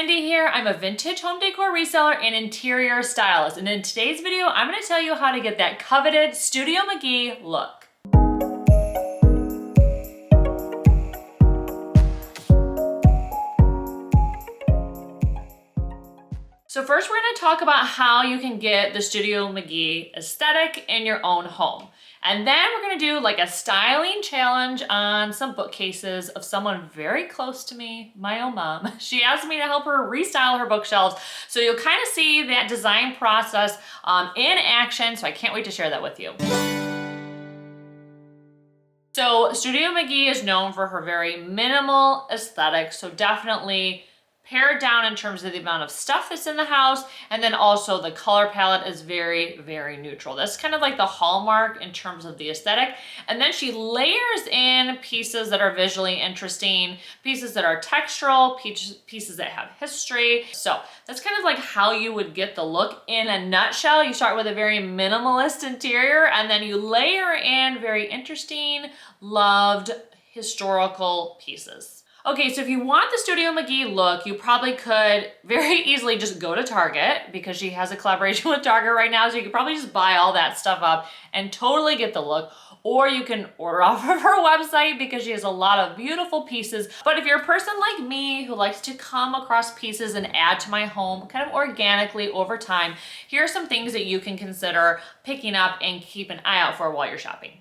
Andi here. I'm a vintage home decor reseller and interior stylist. And in today's video, I'm going to tell you how to get that coveted Studio McGee look. So first we're going to talk about how you can get the Studio McGee aesthetic in your own home. And then we're going to do like a styling challenge on some bookcases of someone very close to me, my own mom. She asked me to help her restyle her bookshelves. So you'll kind of see that design process in action. So I can't wait to share that with you. So Studio McGee is known for her very minimal aesthetic. So definitely pared down in terms of the amount of stuff that's in the house, and then also the color palette is very, very neutral. That's kind of like the hallmark in terms of the aesthetic. And then she layers in pieces that are visually interesting, pieces that are textural, pieces that have history. So that's kind of like how you would get the look in a nutshell. You start with a very minimalist interior, and then you layer in very interesting, loved historical pieces. Okay, so if you want the Studio McGee look, you probably could very easily just go to Target because she has a collaboration with Target right now. So you could probably just buy all that stuff up and totally get the look. Or you can order off of her website because she has a lot of beautiful pieces. But if you're a person like me who likes to come across pieces and add to my home kind of organically over time, here are some things that you can consider picking up and keep an eye out for while you're shopping.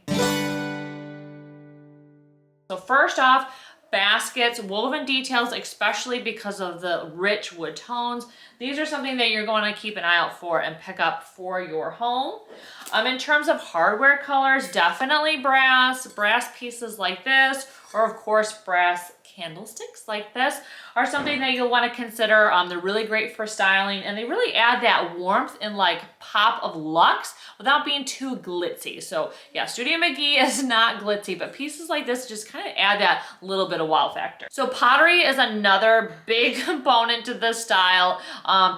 So first off, baskets, woven details, especially because of the rich wood tones. These are something that you're going to keep an eye out for and pick up for your home. In terms of hardware colors, definitely brass pieces like this, or of course brass candlesticks like this are something that you'll want to consider. They're really great for styling, and they really add that warmth and like pop of luxe without being too glitzy. So yeah, Studio McGee is not glitzy, but pieces like this just kind of add that little bit of wow factor. So pottery is another big component to this style.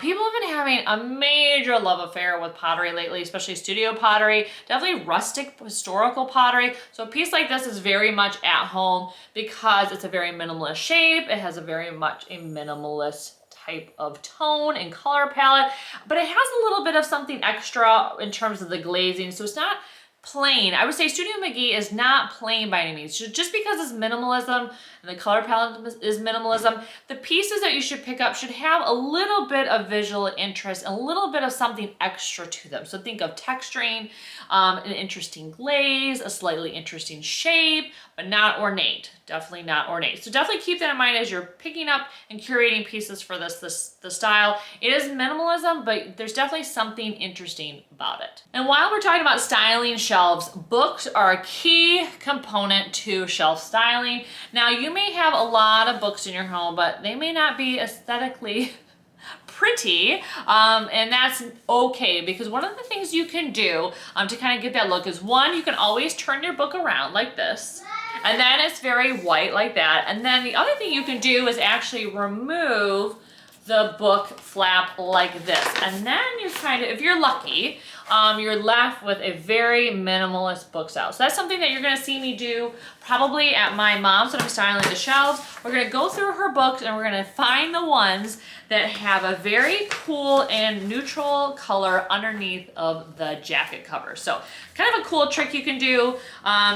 People have been having a major love affair with pottery lately, especially studio pottery, definitely rustic historical pottery. So a piece like this is very much at home because it's a very minimalist shape. It has a very much a minimalist type of tone and color palette, but it has a little bit of something extra in terms of the glazing. So it's not plain. I would say Studio McGee is not plain by any means. Just because it's minimalism and the color palette is minimalism, the pieces that you should pick up should have a little bit of visual interest, a little bit of something extra to them. So think of texturing, an interesting glaze, a slightly interesting shape, but not ornate. Definitely not ornate. So definitely keep that in mind as you're picking up and curating pieces for the style. It is minimalism, but there's definitely something interesting about it. And while we're talking about styling shelves, books are a key component to shelf styling. Now you may have a lot of books in your home, but they may not be aesthetically pretty, and that's okay, because one of the things you can do to kind of get that look is, one, you can always turn your book around like this, and then it's very white like that. And then the other thing you can do is actually remove the book flap like this, and then you kind of, if you're lucky, you're left with a very minimalist book style. So that's something that you're going to see me do probably at my mom's when I'm styling the shelves. We're going to go through her books and we're going to find the ones that have a very cool and neutral color underneath of the jacket cover. So kind of a cool trick you can do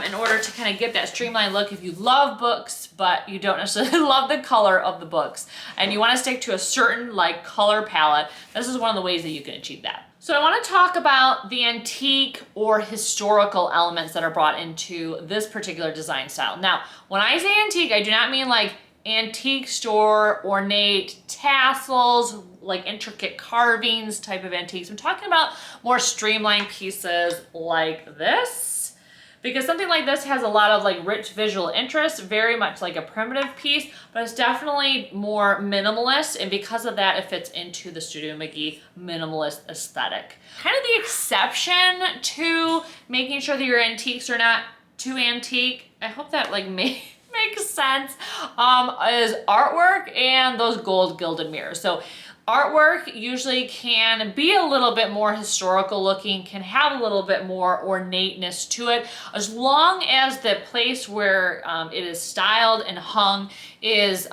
in order to kind of get that streamlined look if you love books, but you don't necessarily love the color of the books and you want to stick to a certain like color palette. This is one of the ways that you can achieve that. So I want to talk about the antique or historical elements that are brought into this particular design style. Now, when I say antique, I do not mean like antique store, ornate tassels, like intricate carvings type of antiques. I'm talking about more streamlined pieces like this, because something like this has a lot of like rich visual interest, very much like a primitive piece, but it's definitely more minimalist, and because of that, it fits into the Studio McGee minimalist aesthetic. Kind of the exception to making sure that your antiques are not too antique, I hope that like makes sense, is artwork and those gold gilded mirrors. So artwork usually can be a little bit more historical looking, can have a little bit more ornateness to it, as long as the place where it is styled and hung is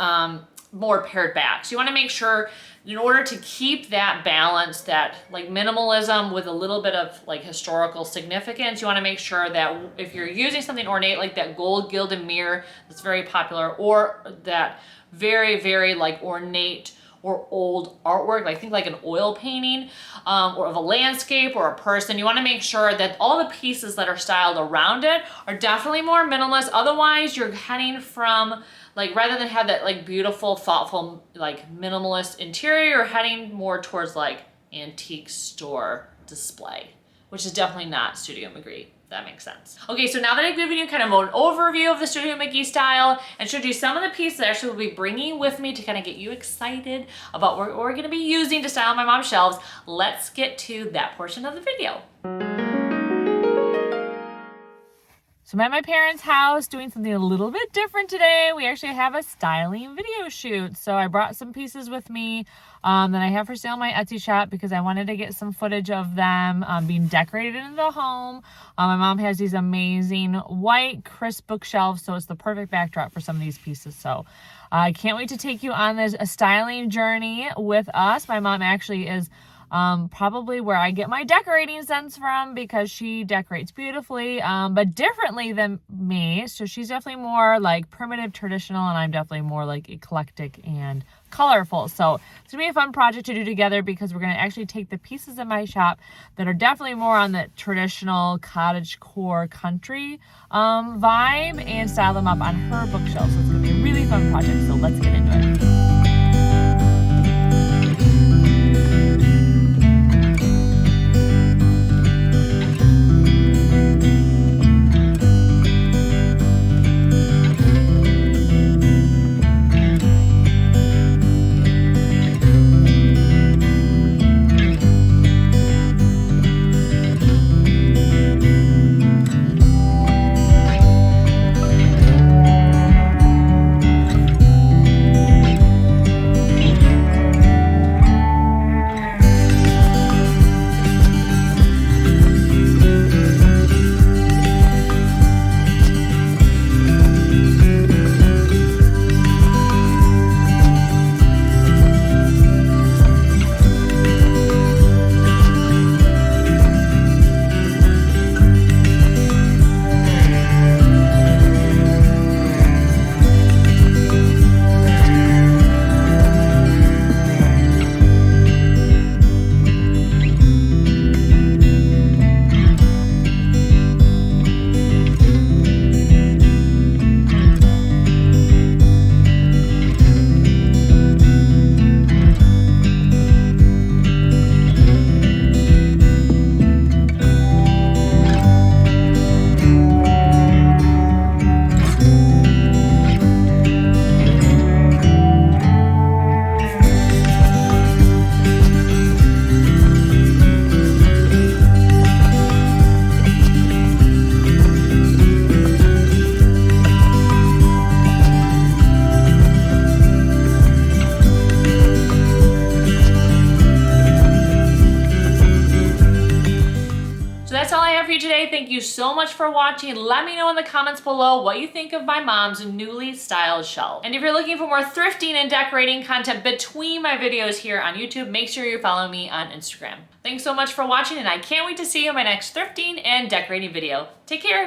more pared back. So you want to make sure, in order to keep that balance, that like minimalism with a little bit of like historical significance, you want to make sure that if you're using something ornate like that gold gilded mirror that's very popular, or that very, very like ornate or old artwork, I think like an oil painting, or of a landscape or a person, you want to make sure that all the pieces that are styled around it are definitely more minimalist. Otherwise, you're heading from, like, rather than have that like beautiful, thoughtful, like minimalist interior, you're heading more towards like antique store display, which is definitely not Studio McGee. That makes sense. Okay, so now that I've given you kind of an overview of the Studio McGee style and showed you some of the pieces I actually will be bringing with me to kind of get you excited about what we're gonna be using to style my mom's shelves, let's get to that portion of the video. So I'm at my parents' house doing something a little bit different today. We actually have a styling video shoot. So I brought some pieces with me that I have for sale in my Etsy shop because I wanted to get some footage of them being decorated in the home. My mom has these amazing white crisp bookshelves, so it's the perfect backdrop for some of these pieces. So I can't wait to take you on this styling journey with us. My mom actually is probably where I get my decorating sense from because she decorates beautifully, but differently than me. So she's definitely more like primitive, traditional, and I'm definitely more like eclectic and colorful. So it's gonna be a fun project to do together because we're gonna actually take the pieces in my shop that are definitely more on the traditional cottagecore country vibe and style them up on her bookshelf. So it's gonna be a really fun project. So let's get into it. Today. Thank you so much for watching. Let me know in the comments below what you think of my mom's newly styled shelf. And if you're looking for more thrifting and decorating content between my videos here on YouTube, make sure you follow me on Instagram. Thanks so much for watching, and I can't wait to see you in my next thrifting and decorating video. Take care.